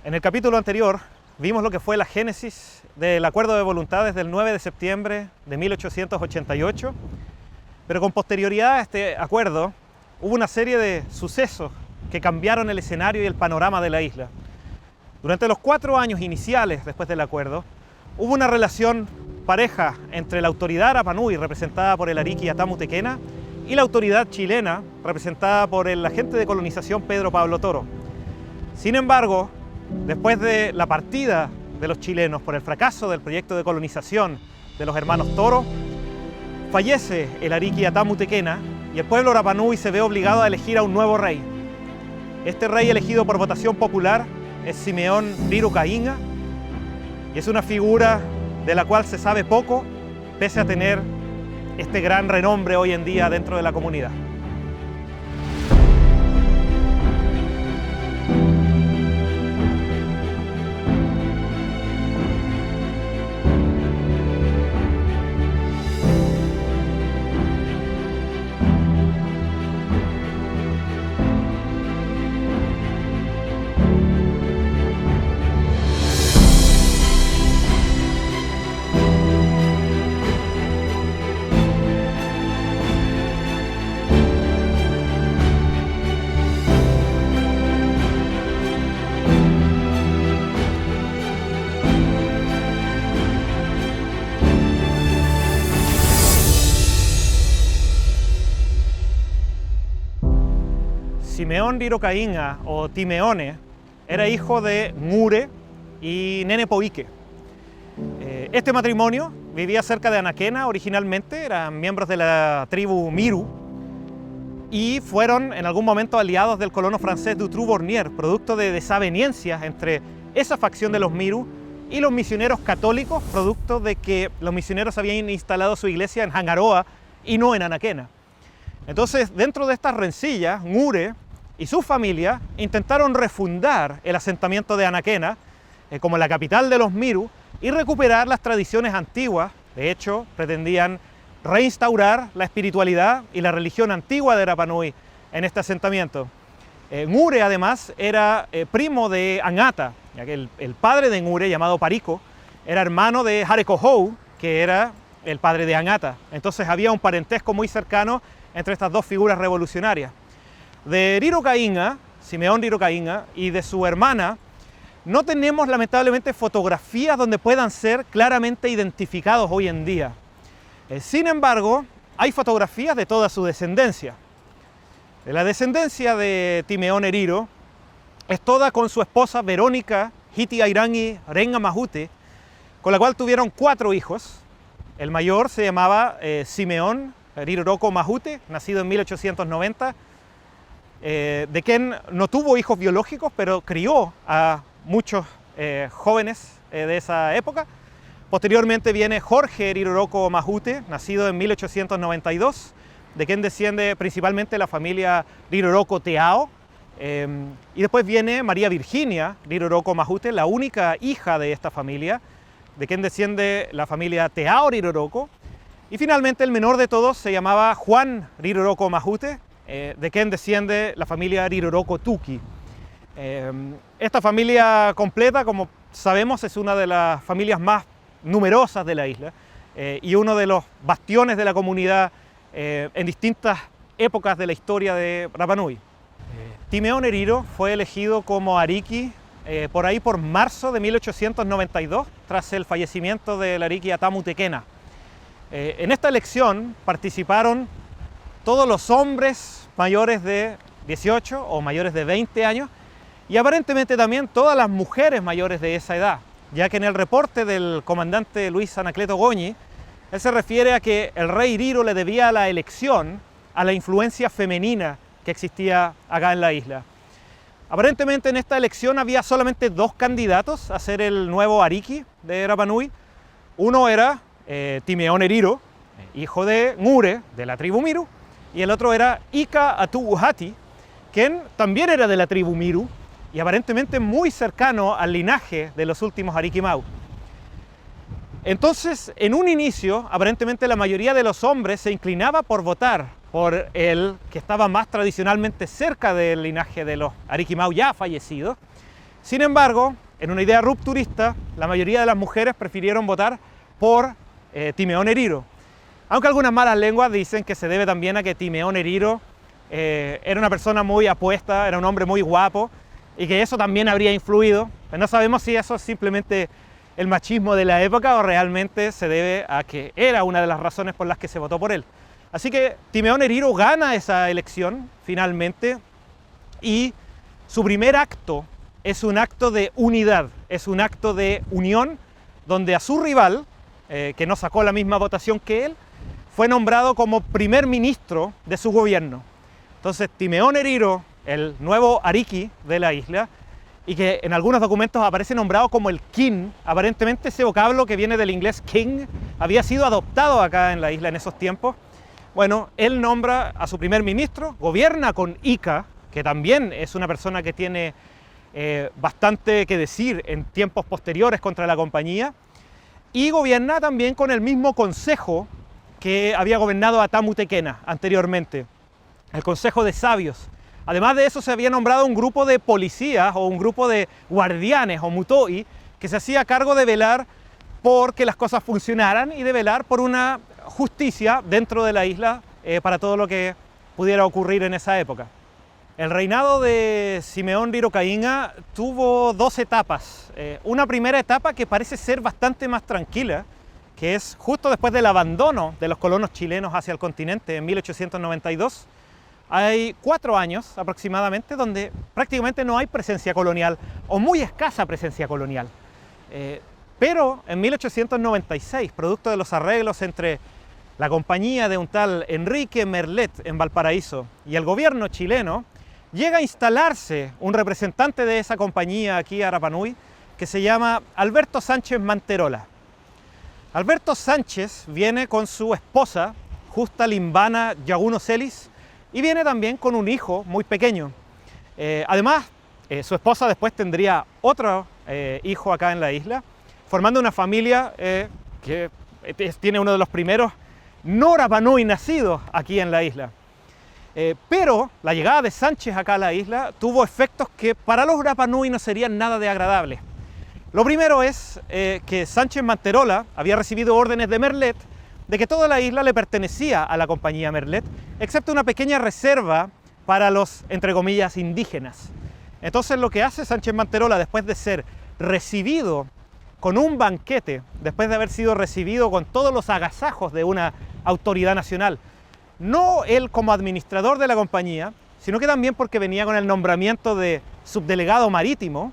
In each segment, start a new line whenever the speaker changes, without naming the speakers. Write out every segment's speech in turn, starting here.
En el capítulo anterior vimos lo que fue la génesis del Acuerdo de Voluntades del 9 de septiembre de 1888, pero con posterioridad a este acuerdo hubo una serie de sucesos que cambiaron el escenario y el panorama de la isla. Durante los 4 años iniciales después del acuerdo, hubo una relación pareja entre la autoridad Rapa Nui, representada por el Ariqui Atamu Tequena, y la autoridad chilena, representada por el agente de colonización Pedro Pablo Toro. Sin embargo, después de la partida de los chilenos por el fracaso del proyecto de colonización de los hermanos Toro, fallece el Ariqui Atamu Tequena y el pueblo Rapa Nui se ve obligado a elegir a un nuevo rey. Este rey elegido por votación popular es Simeón Riru Cainga y es una figura de la cual se sabe poco, pese a tener este gran renombre hoy en día dentro de la comunidad. Simeón Riru Cainga, o Timeone, era hijo de Ngure y Nene Poike. Este matrimonio vivía cerca de Anaquena originalmente, eran miembros de la tribu Miru y fueron en algún momento aliados del colono francés Dutroux-Bornier, producto de desavenencias entre esa facción de los Miru y los misioneros católicos, producto de que los misioneros habían instalado su iglesia en Hangaroa y no en Anaquena. Entonces, dentro de estas rencillas, Ngure y su familia intentaron refundar el asentamiento de Anaquena como la capital de los Miru y recuperar las tradiciones antiguas. De hecho, pretendían reinstaurar la espiritualidad y la religión antigua de Rapa Nui en este asentamiento. Ngure, además, era primo de Angata, ya que el padre de Ngure, llamado Parico, era hermano de Harekohou, que era el padre de Angata. Entonces había un parentesco muy cercano entre estas dos figuras revolucionarias. De Riru Cainga, Simeón Riru Cainga, y de su hermana, no tenemos lamentablemente fotografías donde puedan ser claramente identificados hoy en día. Sin embargo, hay fotografías de toda su descendencia. La descendencia de Timeone Riru es toda con su esposa Verónica Hiti Airangi Renga Mahute, con la cual tuvieron 4 hijos. El mayor se llamaba Simeón Riruroko Mahute, nacido en 1890, de quien no tuvo hijos biológicos, pero crió a muchos jóvenes de esa época. Posteriormente viene Jorge Riruroko Mahute, nacido en 1892, de quien desciende principalmente la familia Riruroko Teao. Y después viene María Virginia Riruroko Mahute, la única hija de esta familia, de quien desciende la familia Teao Riruroko. Y finalmente el menor de todos se llamaba Juan Riruroko Mahute, de quien desciende la familia Riruroko Tuki. Esta familia completa, como sabemos, es una de las familias más numerosas de la isla y uno de los bastiones de la comunidad en distintas épocas de la historia de Rapa Nui. Timeone Riru fue elegido como Ariqui por ahí por marzo de 1892, tras el fallecimiento del Ariqui Atamu Tequena. En esta elección participaron todos los hombres mayores de 18 o mayores de 20 años y aparentemente también todas las mujeres mayores de esa edad, ya que en el reporte del comandante Luis Anacleto Goñi, él se refiere a que el rey Riru le debía la elección a la influencia femenina que existía acá en la isla. Aparentemente en esta elección había solamente 2 candidatos a ser el nuevo Ariqui de Rapa Nui. Uno era Timeone Riru, hijo de Ngure, de la tribu Miru, y el otro era Ika Atu Uhati, quien también era de la tribu Miru y aparentemente muy cercano al linaje de los últimos Ariqui Mau. Entonces, en un inicio, aparentemente la mayoría de los hombres se inclinaba por votar por el que estaba más tradicionalmente cerca del linaje de los Ariqui Mau ya fallecidos, Sin embargo, en una idea rupturista, la mayoría de las mujeres prefirieron votar por Timeón Heriro. Aunque algunas malas lenguas dicen que se debe también a que Timeón Heriro era una persona muy apuesta, era un hombre muy guapo, y que eso también habría influido. Pero no sabemos si eso es simplemente el machismo de la época o realmente se debe a que era una de las razones por las que se votó por él. Así que Timeón Heriro gana esa elección finalmente, y su primer acto es un acto de unidad, es un acto de unión, donde a su rival, que no sacó la misma votación que él, fue nombrado como primer ministro de su gobierno. Entonces Timeón Heriro, el nuevo Ariqui de la isla, y que en algunos documentos aparece nombrado como el king, aparentemente ese vocablo que viene del inglés king había sido adoptado acá en la isla en esos tiempos. Bueno, él nombra a su primer ministro, gobierna con Ica, que también es una persona que tiene bastante que decir en tiempos posteriores contra la compañía, y gobierna también con el mismo consejo que había gobernado a Tamu Tekena anteriormente, el Consejo de Sabios. Además de eso, se había nombrado un grupo de policías o un grupo de guardianes o mutoi que se hacía cargo de velar por que las cosas funcionaran y de velar por una justicia dentro de la isla para todo lo que pudiera ocurrir en esa época. El reinado de Simeón Rirocainha tuvo dos etapas. Una primera etapa que parece ser bastante más tranquila, que es justo después del abandono de los colonos chilenos hacia el continente en 1892. Hay 4 años aproximadamente donde prácticamente no hay presencia colonial o muy escasa presencia colonial. Pero en 1896, producto de los arreglos entre la compañía de un tal Enrique Merlet en Valparaíso y el gobierno chileno, llega a instalarse un representante de esa compañía aquí a Rapa Nui que se llama Alberto Sánchez Manterola. Alberto Sánchez viene con su esposa, Justa Limbana Yaguno Celis, y viene también con un hijo muy pequeño. Además, su esposa después tendría otro hijo acá en la isla, formando una familia que tiene uno de los primeros no Rapa Nui nacidos aquí en la isla. Pero la llegada de Sánchez acá a la isla tuvo efectos que para los Rapa Nui no serían nada de agradables. Lo primero es que Sánchez Manterola había recibido órdenes de Merlet de que toda la isla le pertenecía a la compañía Merlet, excepto una pequeña reserva para los, entre comillas, indígenas. Entonces lo que hace Sánchez Manterola, después de ser recibido con un banquete, después de haber sido recibido con todos los agasajos de una autoridad nacional, no él como administrador de la compañía, sino que también porque venía con el nombramiento de subdelegado marítimo,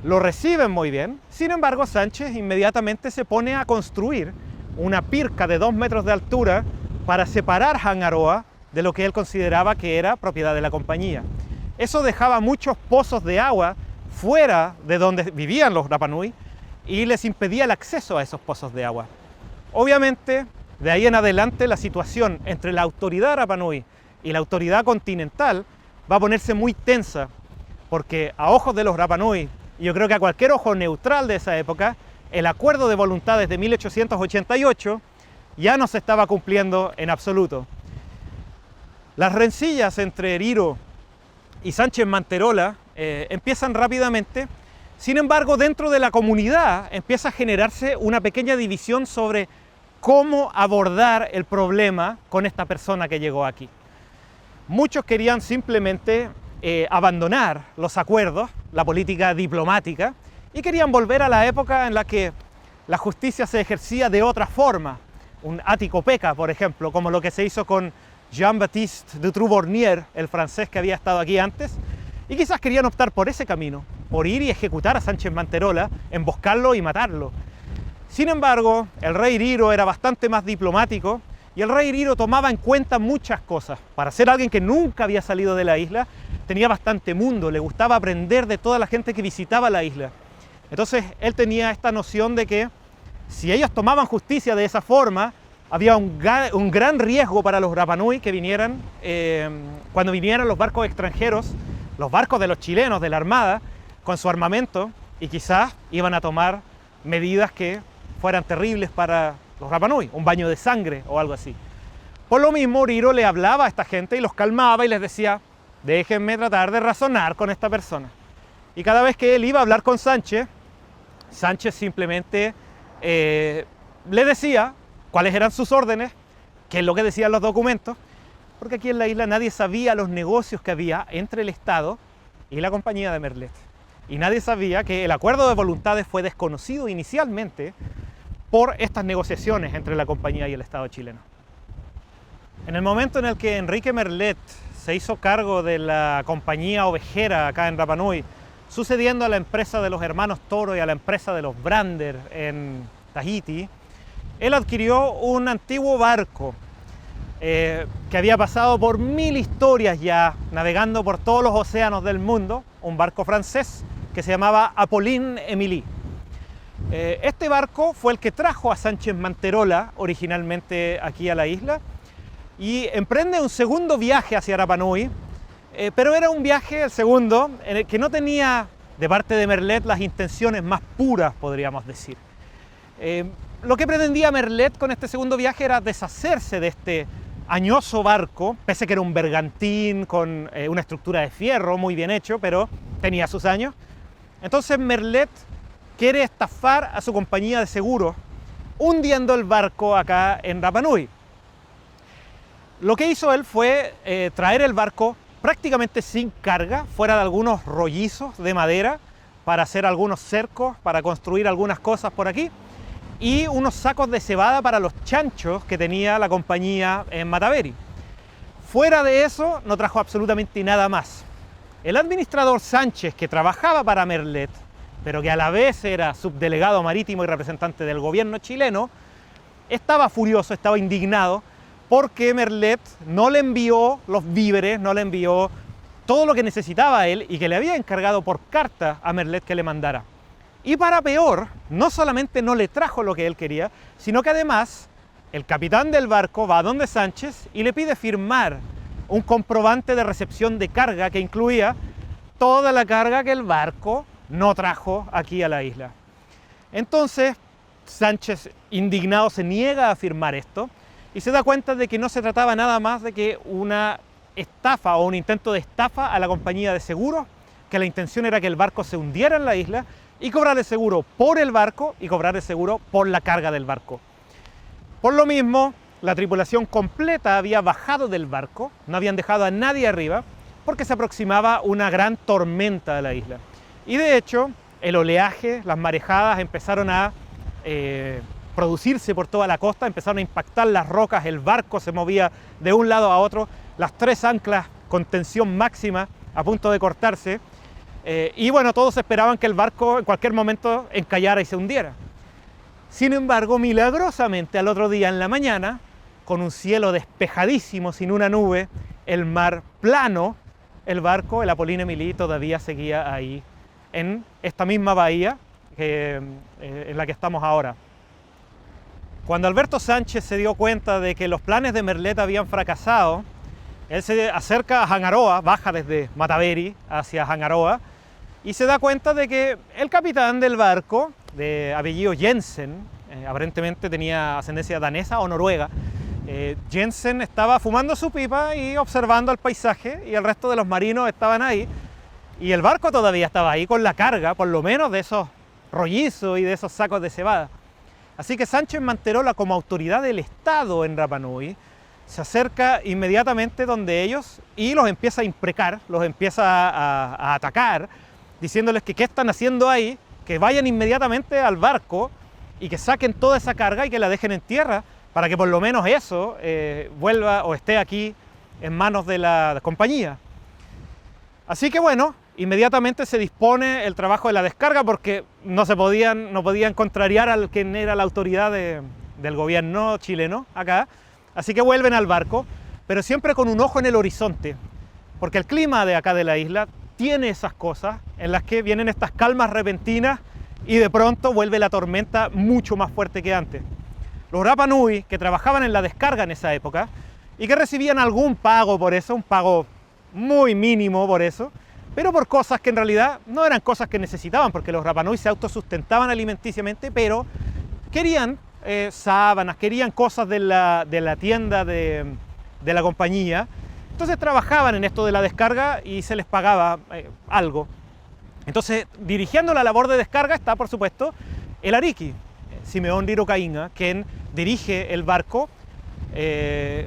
lo reciben muy bien. Sin embargo, Sánchez inmediatamente se pone a construir una pirca de 2 metros de altura para separar Hangaroa de lo que él consideraba que era propiedad de la compañía. Eso dejaba muchos pozos de agua fuera de donde vivían los Rapa Nui y les impedía el acceso a esos pozos de agua. Obviamente, de ahí en adelante la situación entre la autoridad Rapa Nui y la autoridad continental va a ponerse muy tensa, porque a ojos de los Rapa Nui, y yo creo que a cualquier ojo neutral de esa época, el acuerdo de voluntades de 1888 ya no se estaba cumpliendo en absoluto. Las rencillas entre Heriro y Sánchez Manterola empiezan rápidamente. Sin embargo, dentro de la comunidad empieza a generarse una pequeña división sobre cómo abordar el problema con esta persona que llegó aquí. Muchos querían simplemente abandonar los acuerdos, la política diplomática, y querían volver a la época en la que la justicia se ejercía de otra forma, un ático peca, por ejemplo, como lo que se hizo con Jean-Baptiste de Trouvornier, el francés que había estado aquí antes, y quizás querían optar por ese camino, por ir y ejecutar a Sánchez Manterola, emboscarlo y matarlo. Sin embargo, el rey Heriro era bastante más diplomático y el rey Heriro tomaba en cuenta muchas cosas. Para ser alguien que nunca había salido de la isla, tenía bastante mundo, le gustaba aprender de toda la gente que visitaba la isla. Entonces él tenía esta noción de que si ellos tomaban justicia de esa forma, había un gran riesgo para los Rapa Nui que vinieran, cuando vinieran los barcos extranjeros, los barcos de los chilenos, de la Armada, con su armamento, y quizás iban a tomar medidas que fueran terribles para los Rapa Nui, un baño de sangre o algo así. Por lo mismo, Heriro le hablaba a esta gente y los calmaba y les decía: déjenme tratar de razonar con esta persona. Y cada vez que él iba a hablar con Sánchez, Sánchez simplemente le decía cuáles eran sus órdenes, qué es lo que decían los documentos, porque aquí en la isla nadie sabía los negocios que había entre el Estado y la compañía de Merlet. Y nadie sabía que el acuerdo de voluntades fue desconocido inicialmente por estas negociaciones entre la compañía y el Estado chileno. En el momento en el que Enrique Merlet se hizo cargo de la compañía ovejera acá en Rapa Nui, sucediendo a la empresa de los hermanos Toro y a la empresa de los Brander en Tahiti, él adquirió un antiguo barco que había pasado por 1000 historias ya, navegando por todos los océanos del mundo, un barco francés que se llamaba Apolline Émilie. Este barco fue el que trajo a Sánchez Manterola originalmente aquí a la isla y emprende un segundo viaje hacia Rapa Nui, pero era un viaje, el segundo, en el que no tenía de parte de Merlet las intenciones más puras, podríamos decir. Lo que pretendía Merlet con este segundo viaje era deshacerse de este añoso barco, pese a que era un bergantín con una estructura de fierro muy bien hecho, pero tenía sus años. Entonces Merlet quiere estafar a su compañía de seguros, hundiendo el barco acá en Rapa Nui. Lo que hizo él fue traer el barco prácticamente sin carga, fuera de algunos rollizos de madera para hacer algunos cercos, para construir algunas cosas por aquí, y unos sacos de cebada para los chanchos que tenía la compañía en Mataveri. Fuera de eso, no trajo absolutamente nada más. El administrador Sánchez, que trabajaba para Merlet, pero que a la vez era subdelegado marítimo y representante del gobierno chileno, estaba furioso, estaba indignado, porque Merlet no le envió los víveres, no le envió todo lo que necesitaba él y que le había encargado por carta a Merlet que le mandara. Y para peor, no solamente no le trajo lo que él quería, sino que además el capitán del barco va a donde Sánchez y le pide firmar un comprobante de recepción de carga que incluía toda la carga que el barco no trajo aquí a la isla. Entonces Sánchez, indignado, se niega a firmar esto y se da cuenta de que no se trataba nada más de que una estafa o un intento de estafa a la compañía de seguros, que la intención era que el barco se hundiera en la isla y cobrar el seguro por el barco y cobrar el seguro por la carga del barco. Por lo mismo, la tripulación completa había bajado del barco, no habían dejado a nadie arriba, porque se aproximaba una gran tormenta a la isla. Y de hecho, el oleaje, las marejadas empezaron a producirse por toda la costa, empezaron a impactar las rocas, el barco se movía de un lado a otro, las 3 anclas con tensión máxima a punto de cortarse, y bueno, todos esperaban que el barco en cualquier momento encallara y se hundiera. Sin embargo, milagrosamente al otro día en la mañana, con un cielo despejadísimo, sin una nube, el mar plano, el barco, el Apolline Émilie, todavía seguía ahí, en esta misma bahía en la que estamos ahora. Cuando Alberto Sánchez se dio cuenta de que los planes de Merlet habían fracasado, él se acerca a Hangaroa, baja desde Mataveri hacia Hangaroa, y se da cuenta de que el capitán del barco, de apellido Jensen, aparentemente tenía ascendencia danesa o noruega, Jensen estaba fumando su pipa y observando el paisaje, y el resto de los marinos estaban ahí, y el barco todavía estaba ahí con la carga, por lo menos de esos rollizos y de esos sacos de cebada. Así que Sánchez Manterola, como autoridad del Estado en Rapa Nui, se acerca inmediatamente donde ellos y los empieza a imprecar, los empieza a atacar, diciéndoles que qué están haciendo ahí, que vayan inmediatamente al barco y que saquen toda esa carga y que la dejen en tierra para que por lo menos eso vuelva o esté aquí en manos de la compañía. Así que bueno, inmediatamente se dispone el trabajo de la descarga porque no podían contrariar al quien era la autoridad del gobierno chileno acá. Así que vuelven al barco, pero siempre con un ojo en el horizonte, porque el clima de acá de la isla tiene esas cosas en las que vienen estas calmas repentinas y de pronto vuelve la tormenta mucho más fuerte que antes. Los Rapa Nui, que trabajaban en la descarga en esa época y que recibían algún pago por eso, un pago muy mínimo por eso, pero por cosas que en realidad no eran cosas que necesitaban, porque los Rapa Nui se autosustentaban alimenticiamente, pero querían sábanas, querían cosas de la tienda de la compañía. Entonces trabajaban en esto de la descarga y se les pagaba algo. Entonces, dirigiendo la labor de descarga está, por supuesto, el Ariqui, Simeón Riro Caínga, quien dirige el barco,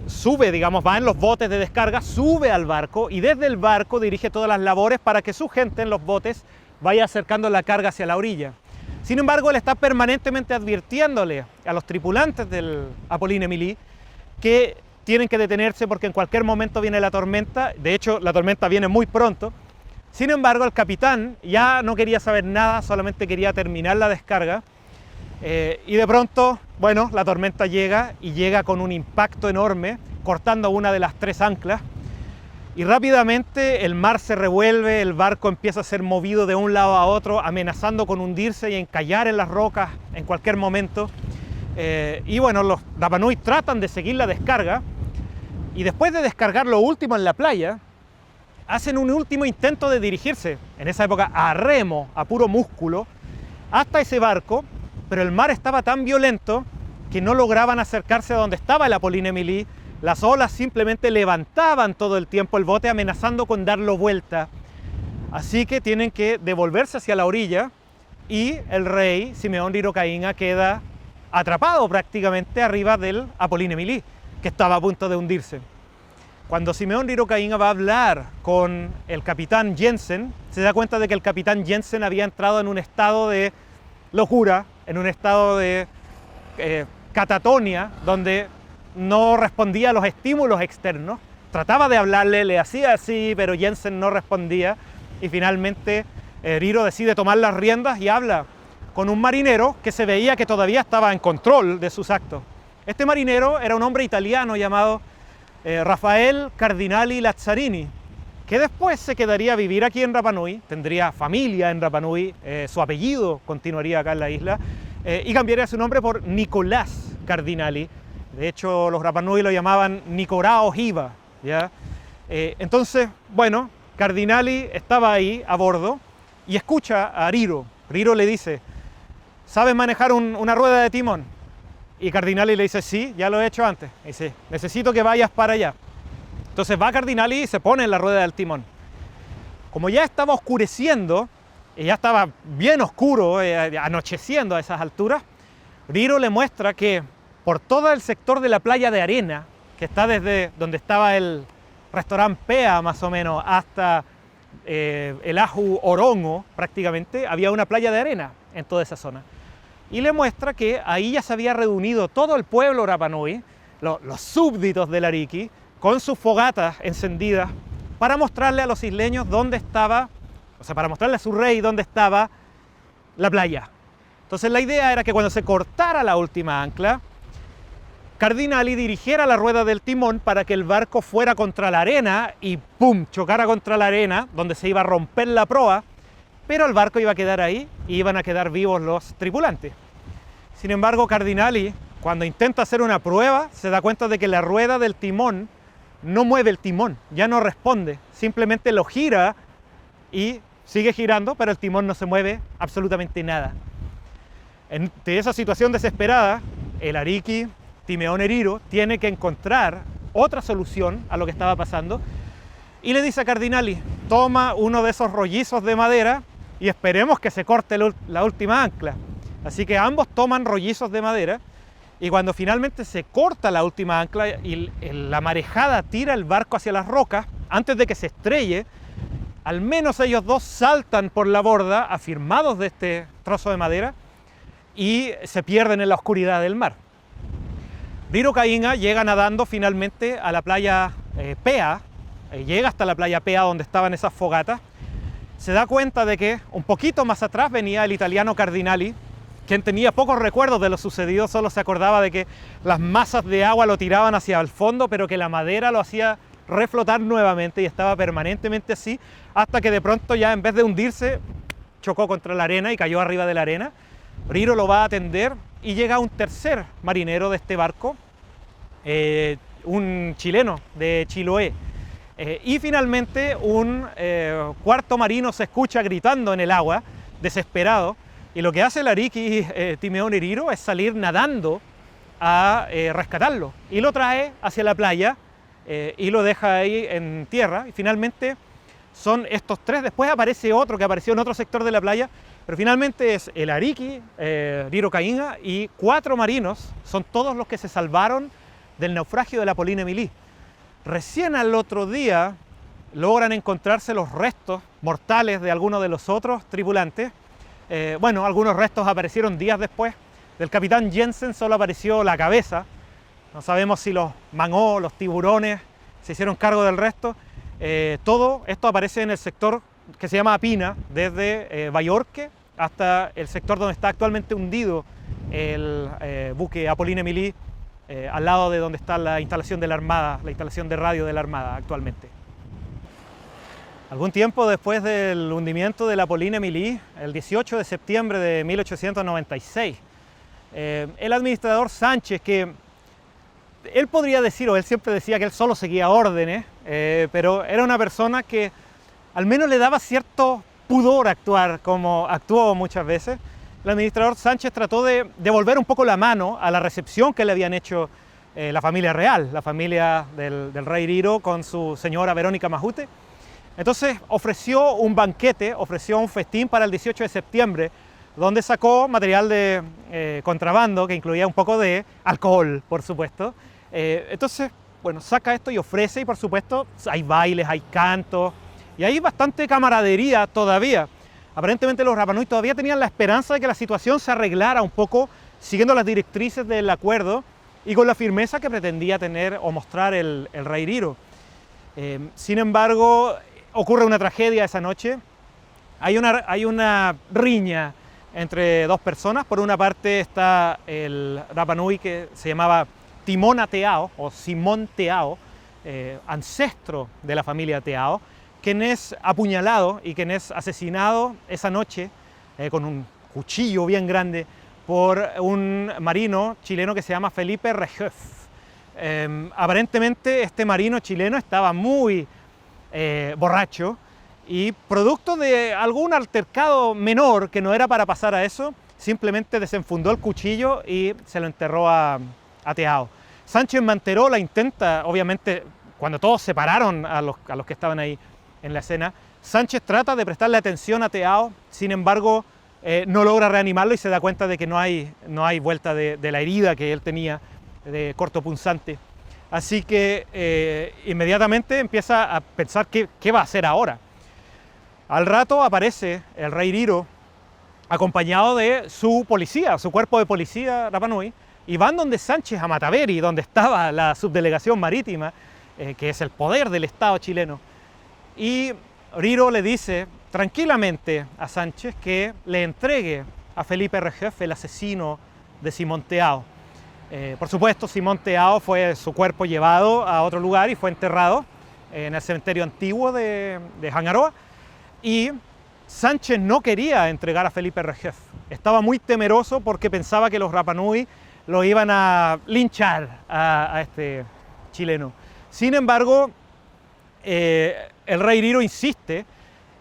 sube, digamos, va en los botes de descarga, sube al barco y desde el barco dirige todas las labores para que su gente en los botes vaya acercando la carga hacia la orilla. Sin embargo, él está permanentemente advirtiéndole a los tripulantes del Apolline Émilie que tienen que detenerse porque en cualquier momento viene la tormenta. De hecho, la tormenta viene muy pronto. Sin embargo, el capitán ya no quería saber nada, solamente quería terminar la descarga. Y de pronto, bueno, la tormenta llega y llega con un impacto enorme, cortando una de las 3 anclas. Y rápidamente el mar se revuelve, el barco empieza a ser movido de un lado a otro, amenazando con hundirse y encallar en las rocas en cualquier momento. Y bueno, los Rapa Nui tratan de seguir la descarga y después de descargar lo último en la playa, hacen un último intento de dirigirse, en esa época a remo, a puro músculo, hasta ese barco, pero el mar estaba tan violento que no lograban acercarse a donde estaba el Apolline Émilie. Las olas simplemente levantaban todo el tiempo el bote, amenazando con darlo vuelta. Así que tienen que devolverse hacia la orilla y el rey, Simeón Riro Caínga, queda atrapado prácticamente arriba del Apolline Émilie, que estaba a punto de hundirse. Cuando Simeón Riro Caínga va a hablar con el capitán Jensen, se da cuenta de que el capitán Jensen había entrado en un estado de locura, en un estado de catatonia, donde no respondía a los estímulos externos. Trataba de hablarle, le hacía así, pero Jensen no respondía. Y finalmente Riro decide tomar las riendas y habla con un marinero que se veía que todavía estaba en control de sus actos. Este marinero era un hombre italiano llamado Rafael Cardinali Lazzarini, que después se quedaría a vivir aquí en Rapa Nui, tendría familia en Rapa Nui, su apellido continuaría acá en la isla, y cambiaría su nombre por Nicolás Cardinali. De hecho, los Rapa Nui lo llamaban Nicorá Ojiva, ¿ya? Entonces, bueno, Cardinali estaba ahí a bordo y escucha a Riro. Riro le dice: ¿sabes manejar una rueda de timón? Y Cardinali le dice: sí, ya lo he hecho antes. Y dice: necesito que vayas para allá. Entonces va Cardinali y se pone en la rueda del timón. Como ya estaba oscureciendo, y ya estaba bien oscuro, anocheciendo a esas alturas, Riro le muestra que por todo el sector de la playa de arena, que está desde donde estaba el restaurante Pea más o menos hasta el Aju Orongo prácticamente, había una playa de arena en toda esa zona. Y le muestra que ahí ya se había reunido todo el pueblo Rapa Nui, los súbditos del Ariqui, con sus fogatas encendidas para mostrarle a los isleños dónde estaba, o sea, para mostrarle a su rey dónde estaba la playa. Entonces la idea era que cuando se cortara la última ancla, Cardinali dirigiera la rueda del timón para que el barco fuera contra la arena y ¡pum!, chocara contra la arena, donde se iba a romper la proa, pero el barco iba a quedar ahí y iban a quedar vivos los tripulantes. Sin embargo, Cardinali, cuando intenta hacer una prueba, se da cuenta de que la rueda del timón no mueve el timón, ya no responde, simplemente lo gira y sigue girando, pero el timón no se mueve absolutamente nada. Ante esa situación desesperada, el Ariqui, Simeón Riro, tiene que encontrar otra solución a lo que estaba pasando y le dice a Cardinali: toma uno de esos rollizos de madera y esperemos que se corte la última ancla. Así que ambos toman rollizos de madera y cuando finalmente se corta la última ancla y la marejada tira el barco hacia las rocas, antes de que se estrelle, al menos ellos dos saltan por la borda, afirmados de este trozo de madera, y se pierden en la oscuridad del mar. Riro Caínga llega nadando finalmente a la playa Pea, llega hasta la playa Pea donde estaban esas fogatas, se da cuenta de que un poquito más atrás venía el italiano Cardinali, quien tenía pocos recuerdos de lo sucedido, solo se acordaba de que las masas de agua lo tiraban hacia el fondo, pero que la madera lo hacía reflotar nuevamente y estaba permanentemente así, hasta que de pronto ya en vez de hundirse, chocó contra la arena y cayó arriba de la arena. Riro lo va a atender y llega un tercer marinero de este barco, un chileno de Chiloé. Y finalmente un cuarto marino se escucha gritando en el agua, desesperado, y lo que hace el Ariqui, Simeón Riro, es salir nadando a rescatarlo, y lo trae hacia la playa y lo deja ahí en tierra, y finalmente son estos tres. Después aparece otro que apareció en otro sector de la playa, pero finalmente es el Ariqui, Riro Caínga y 4 marinos, son todos los que se salvaron del naufragio de la Pauline Émilie. Recién al otro día logran encontrarse los restos mortales de algunos de los otros tripulantes. Bueno, algunos restos aparecieron días después. Del capitán Jensen solo apareció la cabeza. No sabemos si los mangó, los tiburones se hicieron cargo del resto. Todo esto aparece en el sector que se llama Apina, desde Vallorque hasta el sector donde está actualmente hundido el buque Pauline Émilie, al lado de donde está la instalación de la Armada, la instalación de radio de la Armada actualmente. Algún tiempo después del hundimiento de la Pauline Émilie, el 18 de septiembre de 1896, el administrador Sánchez, que él podría decir, o él siempre decía que él solo seguía órdenes, pero era una persona que al menos le daba cierto pudor actuar como actuó muchas veces. El administrador Sánchez trató de devolver un poco la mano a la recepción que le habían hecho la familia real, la familia del rey Riro con su señora Verónica Majute. Entonces ofreció un banquete, ofreció un festín para el 18 de septiembre, donde sacó material de contrabando que incluía un poco de alcohol, por supuesto. Entonces, bueno, saca esto y ofrece, y por supuesto hay bailes, hay cantos, y hay bastante camaradería todavía. Aparentemente los Rapa Nui todavía tenían la esperanza de que la situación se arreglara un poco siguiendo las directrices del acuerdo y con la firmeza que pretendía tener o mostrar el rey Riro. Sin embargo, ocurre una tragedia esa noche. Hay una riña entre dos personas. Por una parte está el Rapa Nui que se llamaba Timona Teao o Simón Teao, ancestro de la familia Teao, quien es apuñalado y quien es asesinado esa noche con un cuchillo bien grande por un marino chileno que se llama Felipe Regeuf. Aparentemente este marino chileno estaba muy borracho y producto de algún altercado menor que no era para pasar a eso, simplemente desenfundó el cuchillo y se lo enterró a Teao. Sánchez Manterola intenta, obviamente, cuando todos se pararon a los que estaban ahí en la escena, Sánchez trata de prestarle atención a Teao, sin embargo, no logra reanimarlo y se da cuenta de que no hay vuelta de la herida que él tenía de cortopunzante. Así que inmediatamente empieza a pensar qué va a hacer ahora. Al rato aparece el rey Riro acompañado de su policía, su cuerpo de policía Rapa Nui, y van donde Sánchez a Mataveri, donde estaba la subdelegación marítima, que es el poder del Estado chileno. Y Riro le dice tranquilamente a Sánchez que le entregue a Felipe Regeuf, el asesino de Simón Teao. Por supuesto, Simón Teao fue su cuerpo llevado a otro lugar y fue enterrado en el cementerio antiguo de Hangaroa. Y Sánchez no quería entregar a Felipe Regeuf. Estaba muy temeroso porque pensaba que los Rapa Nui lo iban a linchar a este chileno. Sin embargo, el rey Riro insiste,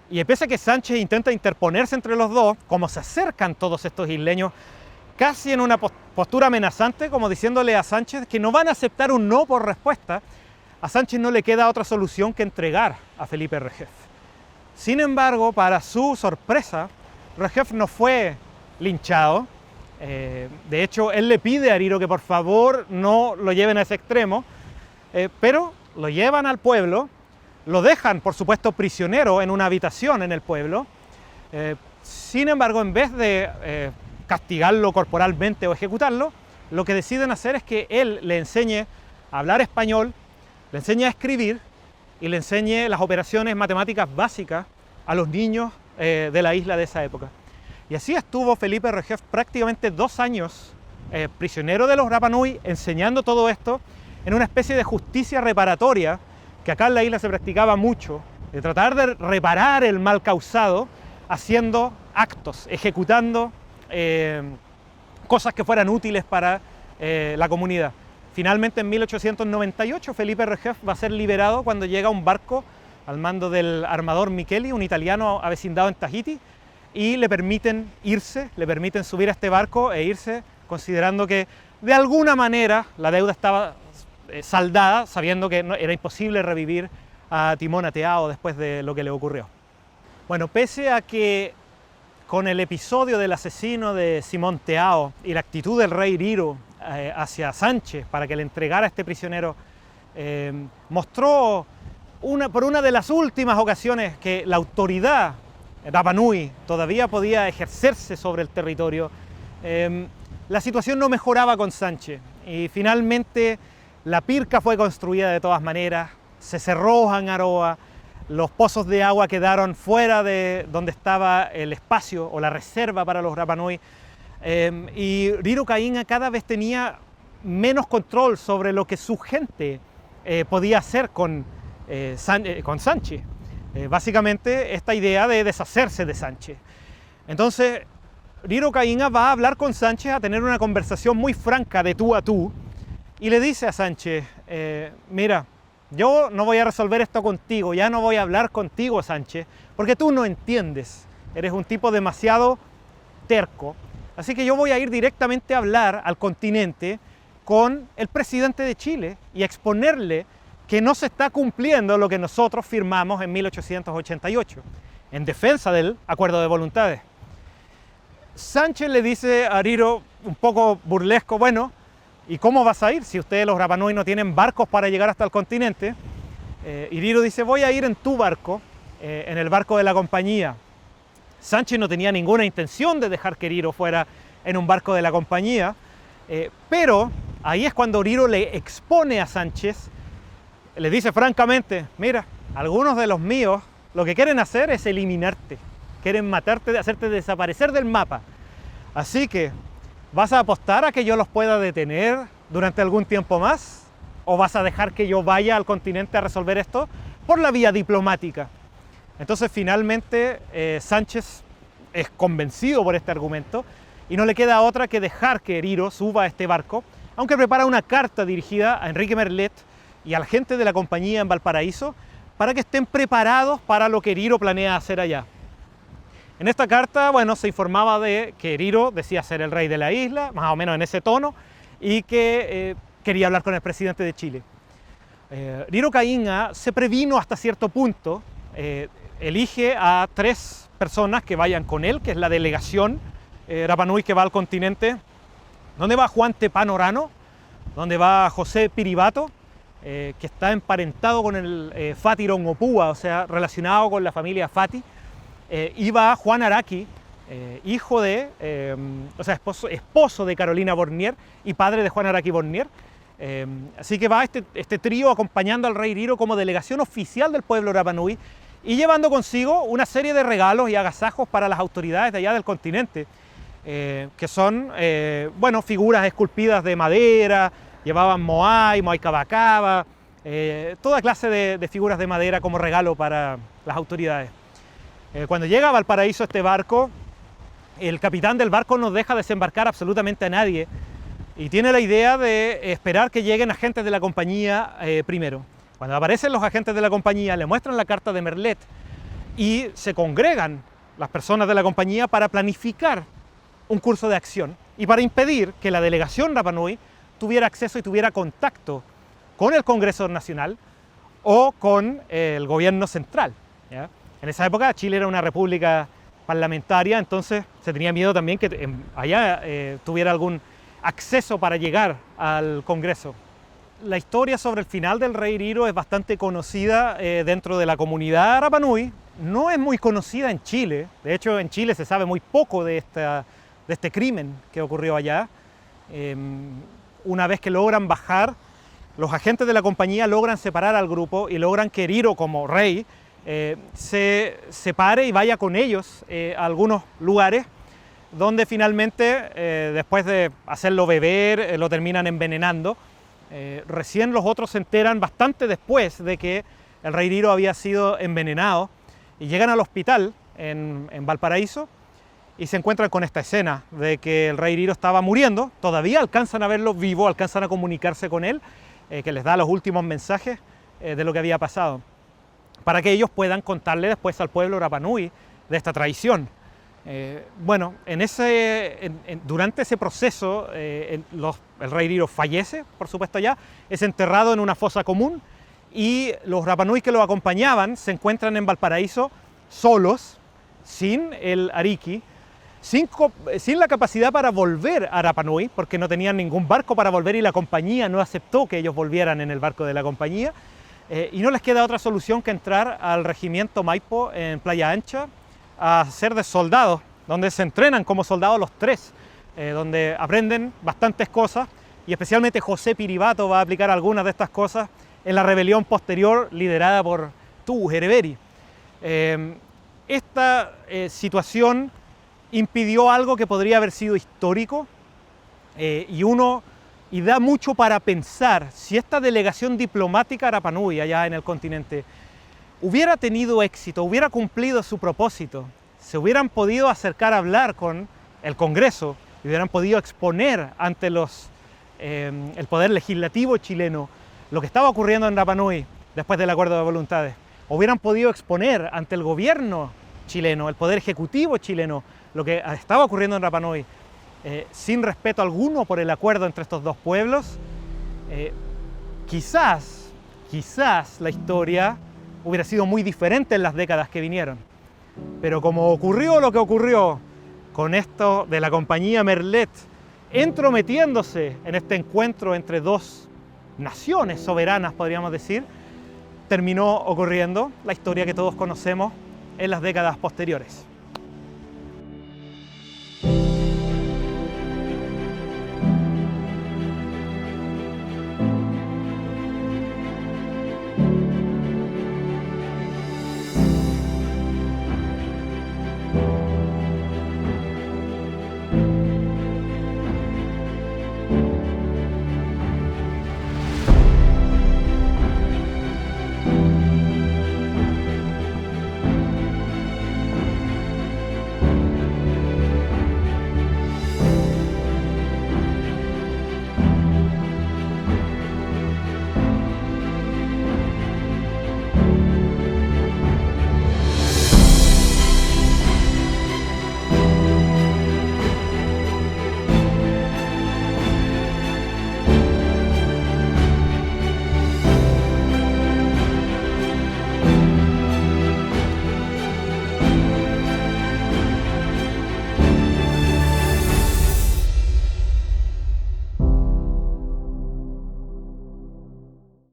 y pese a que Sánchez intenta interponerse entre los dos, como se acercan todos estos isleños, casi en una postura amenazante, como diciéndole a Sánchez que no van a aceptar un no por respuesta, a Sánchez no le queda otra solución que entregar a Felipe Regeuf. Sin embargo, para su sorpresa, Regeuf no fue linchado. De hecho, él le pide a Riro que por favor no lo lleven a ese extremo, pero lo llevan al pueblo, lo dejan, por supuesto, prisionero en una habitación en el pueblo. Sin embargo, en vez de castigarlo corporalmente o ejecutarlo, lo que deciden hacer es que él le enseñe a hablar español, le enseñe a escribir y le enseñe las operaciones matemáticas básicas a los niños de la isla de esa época. Y así estuvo Felipe Regeuf prácticamente 2 años prisionero de los Rapa Nui, enseñando todo esto en una especie de justicia reparatoria que acá en la isla se practicaba mucho, de tratar de reparar el mal causado haciendo actos, ejecutando cosas que fueran útiles para la comunidad. Finalmente, en 1898, Felipe Regeuf va a ser liberado cuando llega un barco al mando del armador Micheli, un italiano avecindado en Tahiti, y le permiten irse, le permiten subir a este barco e irse, considerando que de alguna manera la deuda estaba saldada, sabiendo que era imposible revivir a Timón Ateao después de lo que le ocurrió. Bueno, pese a que con el episodio del asesino de Simón Teao y la actitud del rey Iriro hacia Sánchez para que le entregara a este prisionero, mostró por una de las últimas ocasiones que la autoridad Rapa Nui todavía podía ejercerse sobre el territorio, la situación no mejoraba con Sánchez y finalmente la pirca fue construida de todas maneras, se cerró Hangaroa, los pozos de agua quedaron fuera de donde estaba el espacio o la reserva para los Rapa Nui, y Riro Caínga cada vez tenía menos control sobre lo que su gente podía hacer con Sánchez. Básicamente esta idea de deshacerse de Sánchez. Entonces Riro Caínga va a hablar con Sánchez, a tener una conversación muy franca de tú a tú, y le dice a Sánchez, mira, yo no voy a resolver esto contigo, ya no voy a hablar contigo, Sánchez, porque tú no entiendes, eres un tipo demasiado terco, así que yo voy a ir directamente a hablar al continente con el presidente de Chile y a exponerle que no se está cumpliendo lo que nosotros firmamos en 1888, en defensa del acuerdo de voluntades. Sánchez le dice a Riro, un poco burlesco, bueno, ¿y cómo vas a ir si ustedes los Rapa Nui no tienen barcos para llegar hasta el continente? Y Riro dice, voy a ir en tu barco, en el barco de la compañía. Sánchez no tenía ninguna intención de dejar que Riro fuera en un barco de la compañía, pero ahí es cuando Riro le expone a Sánchez, le dice francamente, mira, algunos de los míos lo que quieren hacer es eliminarte, quieren matarte, hacerte desaparecer del mapa. Así que, ¿vas a apostar a que yo los pueda detener durante algún tiempo más? ¿O vas a dejar que yo vaya al continente a resolver esto por la vía diplomática? Entonces finalmente Sánchez es convencido por este argumento y no le queda otra que dejar que Riro suba a este barco, aunque prepara una carta dirigida a Enrique Merlet y a la gente de la compañía en Valparaíso para que estén preparados para lo que Riro planea hacer allá. En esta carta, bueno, se informaba de que Riro decía ser el rey de la isla, más o menos en ese tono, y que quería hablar con el presidente de Chile. Riro Caínga se previno hasta cierto punto, elige a 3 personas que vayan con él, que es la delegación Rapa Nui que va al continente, donde va Juan Tepanorano, donde va José Piribato, que está emparentado con el Fati Rongopúa, o sea, relacionado con la familia Fati. Iba Juan Araki, hijo de, esposo de Carolina Bornier y padre de Juan Araki Bornier. Así que va este trío acompañando al rey Riro como delegación oficial del pueblo Rapa Nui y llevando consigo una serie de regalos y agasajos para las autoridades de allá del continente, que son, bueno, figuras esculpidas de madera, llevaban moai cabacaba, toda clase de figuras de madera como regalo para las autoridades. Cuando llega a Valparaíso este barco, el capitán del barco no deja desembarcar absolutamente a nadie y tiene la idea de esperar que lleguen agentes de la compañía primero. Cuando aparecen los agentes de la compañía, le muestran la carta de Merlet y se congregan las personas de la compañía para planificar un curso de acción y para impedir que la delegación Rapa Nui tuviera acceso y tuviera contacto con el Congreso Nacional o con el gobierno central, ¿ya? En esa época Chile era una república parlamentaria, entonces se tenía miedo también que allá tuviera algún acceso para llegar al Congreso. La historia sobre el final del rey Riro es bastante conocida dentro de la comunidad Rapa Nui. No es muy conocida en Chile, de hecho en Chile se sabe muy poco de este crimen que ocurrió allá. Una vez que logran bajar, los agentes de la compañía logran separar al grupo y logran que Riro como rey se separe y vaya con ellos a algunos lugares donde finalmente, después de hacerlo beber, lo terminan envenenando. Recién los otros se enteran bastante después de que el rey Riro había sido envenenado y llegan al hospital en Valparaíso y se encuentran con esta escena de que el rey Riro estaba muriendo. Todavía alcanzan a verlo vivo, alcanzan a comunicarse con él, que les da los últimos mensajes de lo que había pasado, para que ellos puedan contarle después al pueblo Rapa Nui de esta traición. Bueno, durante ese proceso el rey Riro fallece, por supuesto allá, es enterrado en una fosa común y los Rapanui que los acompañaban se encuentran en Valparaíso solos, sin el Ariqui, sin la capacidad para volver a Rapanui, porque no tenían ningún barco para volver y la compañía no aceptó que ellos volvieran en el barco de la compañía, y no les queda otra solución que entrar al regimiento Maipo en Playa Ancha a ser de soldados, donde se entrenan como soldados los tres, donde aprenden bastantes cosas, y especialmente José Piribato va a aplicar algunas de estas cosas en la rebelión posterior liderada por Tu Hereveri. Esta situación impidió algo que podría haber sido histórico, y da mucho para pensar si esta delegación diplomática Rapanui allá en el continente hubiera tenido éxito, hubiera cumplido su propósito, se hubieran podido acercar a hablar con el Congreso y hubieran podido exponer ante el poder legislativo chileno lo que estaba ocurriendo en Rapanui después del acuerdo de voluntades, hubieran podido exponer ante el gobierno chileno, el poder ejecutivo chileno, lo que estaba ocurriendo en Rapanui, sin respeto alguno por el acuerdo entre estos dos pueblos, quizás la historia hubiera sido muy diferente en las décadas que vinieron. Pero como ocurrió lo que ocurrió con esto de la compañía Merlet entrometiéndose en este encuentro entre dos naciones soberanas, podríamos decir, terminó ocurriendo la historia que todos conocemos en las décadas posteriores.